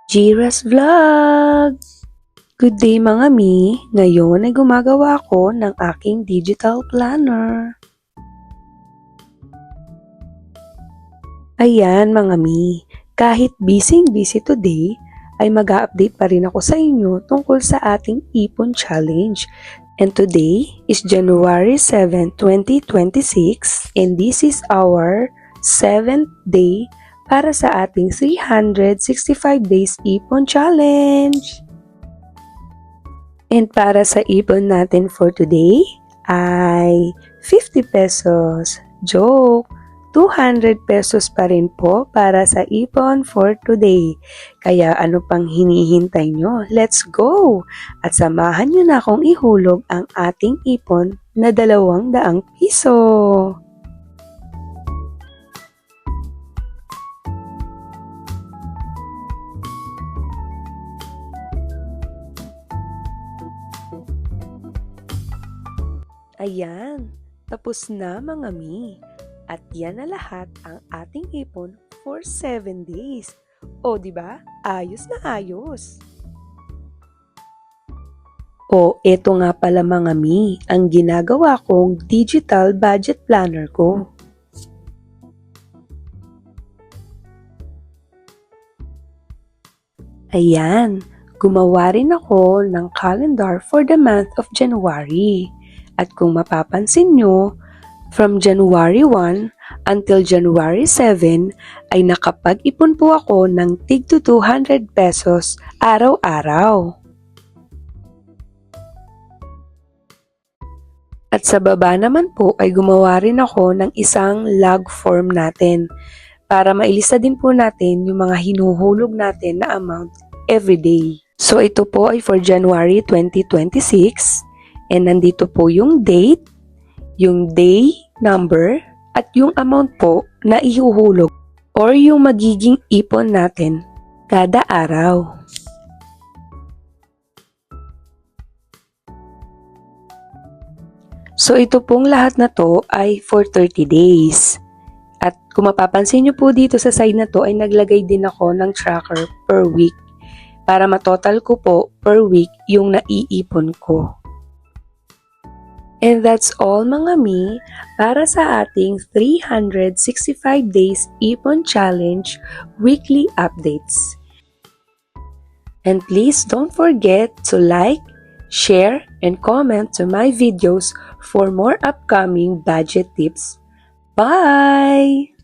Jira's Vlog! Good day mga mi! Ngayon ay gumagawa ako ng aking digital planner. Ayan mga mi, kahit busy today, ay mag-update pa rin ako sa inyo tungkol sa ating Ipon Challenge. And today is January 7, 2026 and this is our 7th day para sa ating 365 days Ipon Challenge. And para sa ipon natin for today ay 50 pesos. Joke! 200 pesos pa rin po para sa ipon for today. Kaya ano pang hinihintay nyo? Let's go! At samahan nyo na akong ihulog ang ating ipon na 200 piso. Ayan, tapos na mga mi. At yan na lahat ang ating ipon for 7 days. O, di ba? Ayos na ayos. O, eto nga pala mga mi, ang ginagawa kong digital budget planner ko. Ayan, gumawa rin ako ng calendar for the month of January. At kung mapapansin nyo, from January 1 until January 7 ay nakapag-ipon po ako ng tig 200 pesos araw-araw. At sa baba naman po ay gumawa rin ako ng isang log form natin para mailista din po natin yung mga hinuhulog natin na amount everyday. So ito po ay for January 2026 and nandito po yung date, yung day number, at yung amount po na ihuhulog or yung magiging ipon natin kada araw. So ito pong lahat na to ay for 30 days. At kung mapapansin nyo po dito sa side na to ay naglagay din ako ng tracker per week para matotal ko po per week yung naiipon ko. And that's all mga mi para sa ating 365 days Ipon Challenge weekly updates. And please don't forget to like, share, and comment to my videos for more upcoming budget tips. Bye!